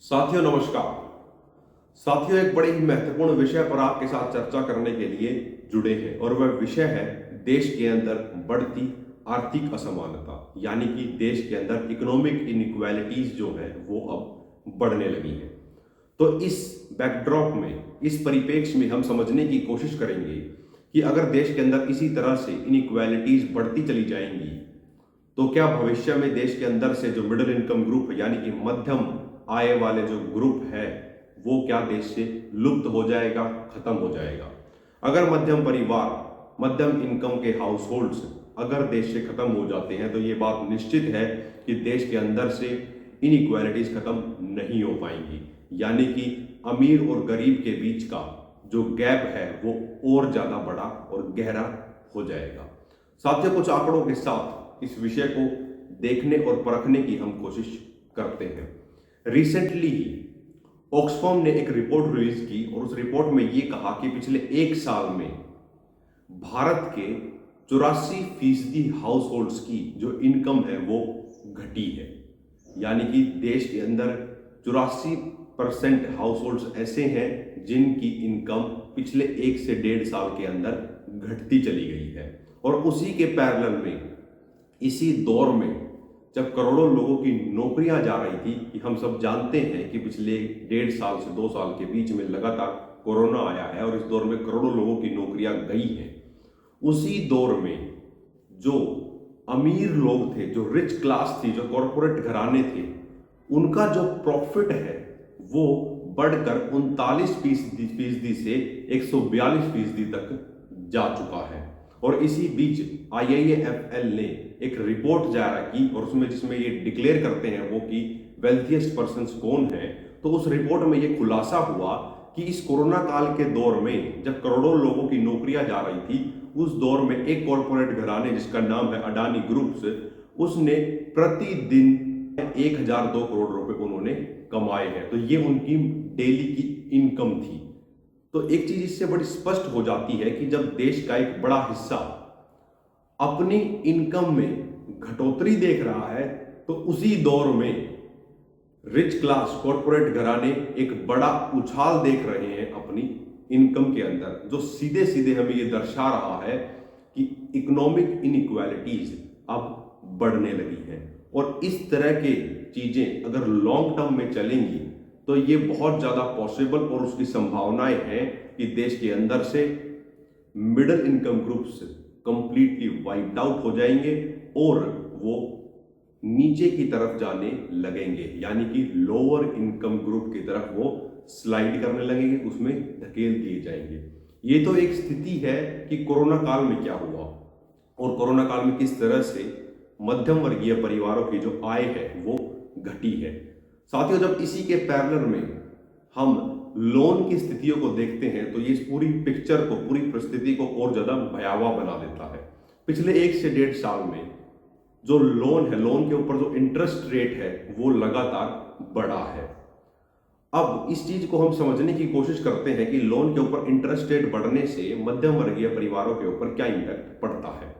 साथियों नमस्कार। साथियों, एक बड़े ही महत्वपूर्ण विषय पर आपके साथ चर्चा करने के लिए जुड़े हैं और वह विषय है देश के अंदर बढ़ती आर्थिक असमानता, यानी कि देश के अंदर इकोनॉमिक इनइक्वालिटीज जो है वो अब बढ़ने लगी है। तो इस बैकड्रॉप में, इस परिप्रेक्ष्य में हम समझने की कोशिश करेंगे कि अगर देश के अंदर इसी तरह से इनइक्वालिटीज बढ़ती चली जाएंगी तो क्या भविष्य में देश के अंदर से जो मिडिल इनकम ग्रुप यानी कि मध्यम आय वाले जो ग्रुप है वो क्या देश से लुप्त हो जाएगा, खत्म हो जाएगा। अगर मध्यम परिवार, मध्यम इनकम के हाउस होल्ड्स अगर देश से खत्म हो जाते हैं तो ये बात निश्चित है कि देश के अंदर से इनइक्वालिटीज खत्म नहीं हो पाएंगी, यानी कि अमीर और गरीब के बीच का जो गैप है वो और ज्यादा बड़ा और गहरा हो जाएगा। साथियों, कुछ आंकड़ों के साथ इस विषय को देखने और परखने की हम कोशिश करते हैं। रिसेंटली ही ऑक्सफैम ने एक रिपोर्ट रिलीज की और उस रिपोर्ट में ये कहा कि पिछले एक साल में भारत के 84% हाउस होल्ड्स की जो इनकम है वो घटी है, यानी कि देश के अंदर 84% हाउस होल्ड्स ऐसे हैं जिनकी इनकम पिछले 1 से 1.5 साल के अंदर घटती चली गई है। और उसी के पैरेलल में, इसी दौर में जब करोड़ों लोगों की नौकरियां जा रही थी, कि हम सब जानते हैं कि पिछले 1.5 साल से 2 साल के बीच में लगातार कोरोना आया है और इस दौर में करोड़ों लोगों की नौकरियां गई हैं। उसी दौर में जो अमीर लोग थे, जो रिच क्लास थी, जो कॉरपोरेट घराने थे, उनका जो प्रॉफिट है वो बढ़कर 39% से 142% तक जा चुका है। और इसी बीच IIFL ने एक रिपोर्ट जारी की और उसमें जिसमें ये डिक्लेयर करते हैं वो कि वेल्थिएस्ट पर्सन्स कौन है। तो उस रिपोर्ट में ये खुलासा हुआ कि इस कोरोना काल के दौर में जब करोड़ों लोगों की नौकरियां जा रही थी, उस दौर में एक कॉरपोरेट घराने जिसका नाम है अडानी ग्रुप्स, उसने प्रतिदिन 1002 करोड़ रुपए उन्होंने कमाए हैं। तो ये उनकी डेली की इनकम थी। तो एक चीज इससे बड़ी स्पष्ट हो जाती है कि जब देश का एक बड़ा हिस्सा अपनी इनकम में घटोतरी देख रहा है तो उसी दौर में रिच क्लास कॉरपोरेट घराने एक बड़ा उछाल देख रहे हैं अपनी इनकम के अंदर, जो सीधे सीधे हमें ये दर्शा रहा है कि इकोनॉमिक इनइक्वालिटीज अब बढ़ने लगी है। और इस तरह के चीजें अगर लॉन्ग टर्म में चलेंगी तो ये बहुत ज्यादा पॉसिबल और उसकी संभावनाएं हैं कि देश के अंदर से middle income groups completely wiped out हो जाएंगे और वो नीचे की तरफ जाने लगेंगे, यानी कि लोअर इनकम ग्रुप की तरफ वो स्लाइड करने लगेंगे, उसमें धकेल दिए जाएंगे। ये तो एक स्थिति है कि कोरोना काल में क्या हुआ और कोरोना काल में किस तरह से मध्यम वर्गीय परिवारों की जो आय है वो घटी है। साथियों, जब इसी के पैरेलल में हम लोन की स्थितियों को देखते हैं तो ये पूरी पिक्चर को, पूरी परिस्थिति को और ज्यादा भयावह बना देता है। पिछले 1 से 1.5 साल में जो लोन है, लोन के ऊपर जो इंटरेस्ट रेट है वो लगातार बढ़ा है। अब इस चीज को हम समझने की कोशिश करते हैं कि लोन के ऊपर इंटरेस्ट रेट बढ़ने से मध्यम वर्गीय परिवारों के ऊपर क्या इंपैक्ट पड़ता है।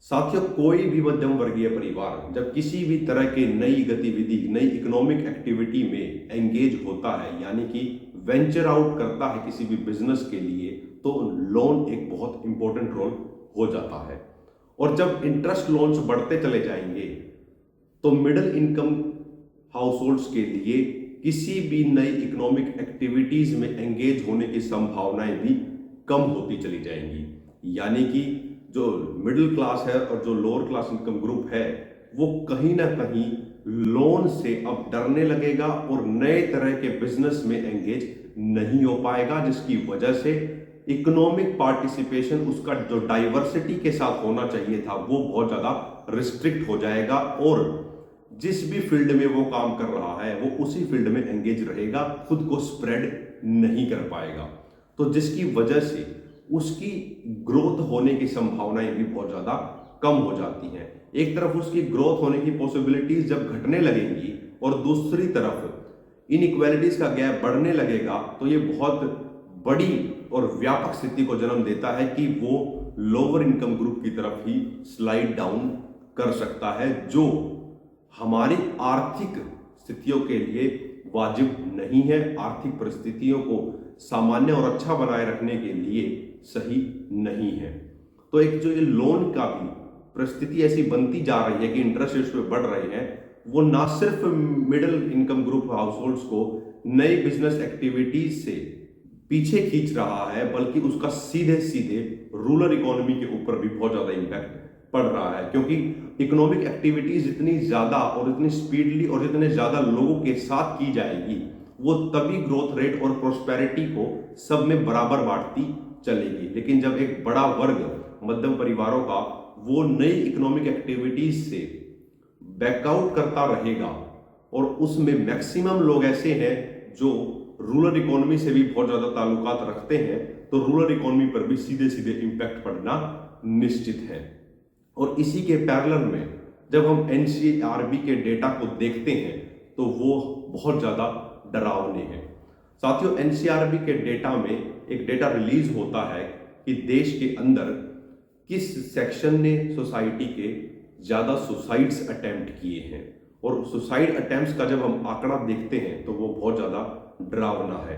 साथियों, कोई भी मध्यम वर्गीय परिवार जब किसी भी तरह के नई गतिविधि, नई इकोनॉमिक एक्टिविटी में एंगेज होता है, यानी कि वेंचर आउट करता है किसी भी बिजनेस के लिए, तो लोन एक बहुत इंपॉर्टेंट रोल हो जाता है। और जब इंटरेस्ट लोन्स बढ़ते चले जाएंगे तो मिडिल इनकम हाउस होल्ड्स के लिए किसी भी नई इकोनॉमिक एक्टिविटीज में एंगेज होने की संभावनाएं भी कम होती चली जाएंगी, यानी कि जो मिडिल क्लास है और जो लोअर क्लास इनकम ग्रुप है वो कहीं ना कहीं लोन से अब डरने लगेगा और नए तरह के बिजनेस में एंगेज नहीं हो पाएगा, जिसकी वजह से इकोनॉमिक पार्टिसिपेशन, उसका जो डाइवर्सिटी के साथ होना चाहिए था वो बहुत ज्यादा रिस्ट्रिक्ट हो जाएगा और जिस भी फील्ड में वो काम कर रहा है वो उसी फील्ड में एंगेज रहेगा, खुद को स्प्रेड नहीं कर पाएगा। तो जिसकी वजह से उसकी ग्रोथ होने की संभावनाएं भी बहुत ज्यादा कम हो जाती हैं। एक तरफ उसकी ग्रोथ होने की पॉसिबिलिटीज जब घटने लगेंगी और दूसरी तरफ इनइक्वालिटीज का गैप बढ़ने लगेगा तो ये बहुत बड़ी और व्यापक स्थिति को जन्म देता है कि वो लोअर इनकम ग्रुप की तरफ ही स्लाइड डाउन कर सकता है, जो हमारी आर्थिक स्थितियों के लिए वाजिब नहीं है, आर्थिक परिस्थितियों को सामान्य और अच्छा बनाए रखने के लिए सही नहीं है। तो एक जो ये लोन का भी परिस्थिति ऐसी बनती जा रही है कि इंटरेस्ट रेट्स पे बढ़ रहे हैं, वो ना सिर्फ middle income group house holds को नई बिजनेस एक्टिविटीज से पीछे खींच रहा है, बल्कि उसका सीधे सीधे रूरल इकोनॉमी के ऊपर भी बहुत ज्यादा इंपैक्ट पड़ रहा है। क्योंकि इकोनॉमिक एक्टिविटीज जितनी ज्यादा और इतनी स्पीडली और जितने ज्यादा लोगों के साथ की जाएगी, वो तभी ग्रोथ रेट और प्रोस्पेरिटी को सब में बराबर बांटती चलेगी। लेकिन जब एक बड़ा वर्ग मध्यम परिवारों का वो नई इकोनॉमिक एक्टिविटीज से बैकआउट करता रहेगा, और उसमें मैक्सिमम लोग ऐसे हैं जो रूरल इकोनॉमी से भी बहुत ज्यादा ताल्लुकात रखते हैं, तो रूरल इकोनॉमी पर भी सीधे सीधे इंपैक्ट पड़ना निश्चित है। और इसी के पैरेलल में जब हम एनसीआरबी के डेटा को देखते हैं तो वो बहुत ज्यादा डरावने हैं। साथियों, एनसीआरबी के डेटा में एक डेटा रिलीज होता है कि देश के अंदर किस सेक्शन ने सोसाइटी के ज्यादा सुसाइड्स अटेम्प्ट किए हैं, और सुसाइड अटेम्प्ट्स का जब हम आंकड़ा देखते हैं तो वो बहुत ज्यादा डरावना है।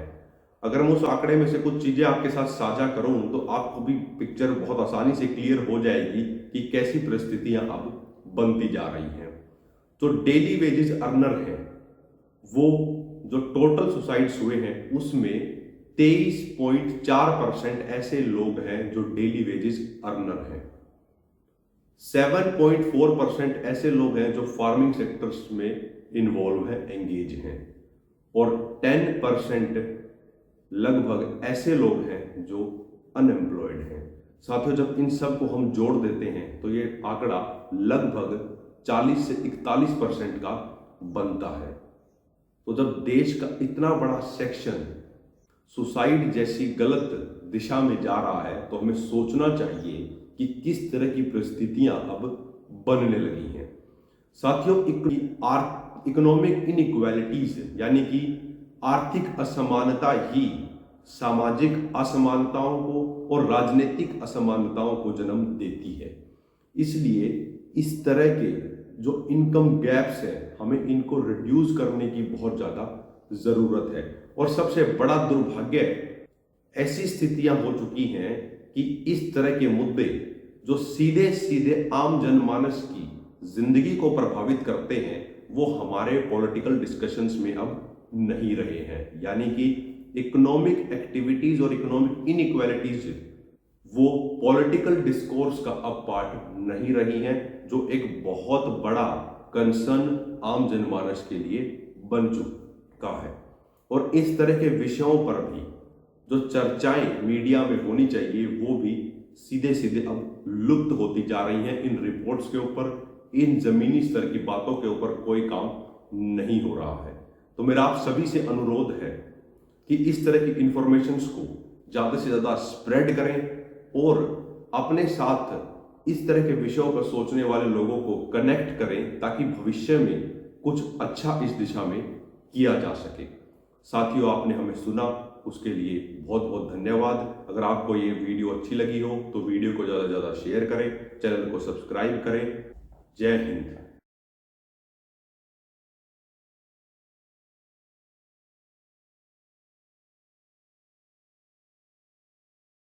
अगर मैं उस आंकड़े में से कुछ चीजें आपके साथ साझा करूं तो आपको भी पिक्चर बहुत आसानी से क्लियर हो जाएगी कि कैसी परिस्थितियां अब बनती जा रही हैं। जो डेली वेजेस अर्नर हैं, वो जो टोटल सुसाइड्स हुए हैं उसमें 23.4% ऐसे लोग हैं जो डेली वेजेस अर्नर हैं। 7.4% ऐसे लोग हैं जो फार्मिंग सेक्टर्स में इन्वॉल्व हैं, एंगेज हैं, और 10% लगभग ऐसे लोग हैं जो अनएम्प्लॉयड हैं। साथियों, जब इन सब को हम जोड़ देते हैं तो ये आंकड़ा लगभग 40 से 41% का बनता है। तो जब देश का इतना बड़ा सेक्शन सुसाइड जैसी गलत दिशा में जा रहा है, तो हमें सोचना चाहिए कि किस तरह की परिस्थितियां अब बनने लगी हैं। साथियों, इकोनॉमिक इनइक्वालिटीज यानी कि आर्थिक असमानता ही सामाजिक असमानताओं को और राजनीतिक असमानताओं को जन्म देती है। इसलिए इस तरह के जो इनकम गैप्स है, हमें इनको रिड्यूस करने की बहुत ज्यादा जरूरत है। और सबसे बड़ा दुर्भाग्य, ऐसी स्थितियां हो चुकी हैं कि इस तरह के मुद्दे जो सीधे सीधे आम जनमानस की जिंदगी को प्रभावित करते हैं, वो हमारे पॉलिटिकल डिस्कशंस में अब नहीं रहे हैं। यानी कि इकोनॉमिक एक्टिविटीज और इकोनॉमिक इनइक्वालिटीज वो पॉलिटिकल डिस्कोर्स का अब पार्ट नहीं रही हैं, जो एक बहुत बड़ा कंसर्न आम जनमानस के लिए बन चुका है। और इस तरह के विषयों पर भी जो चर्चाएं मीडिया में होनी चाहिए, वो भी सीधे सीधे अब लुप्त होती जा रही हैं। इन रिपोर्ट्स के ऊपर, इन जमीनी स्तर की बातों के ऊपर कोई काम नहीं हो रहा है। तो मेरा आप सभी से अनुरोध है कि इस तरह की इंफॉर्मेशंस को ज्यादा से ज्यादा स्प्रेड करें, और अपने साथ इस तरह के विषयों पर सोचने वाले लोगों को कनेक्ट करें, ताकि भविष्य में कुछ अच्छा इस दिशा में किया जा सके। साथियों, आपने हमें सुना, उसके लिए बहुत बहुत धन्यवाद। अगर आपको ये वीडियो अच्छी लगी हो तो वीडियो को ज़्यादा से ज़्यादा शेयर करें, चैनल को सब्सक्राइब करें। जय हिंद।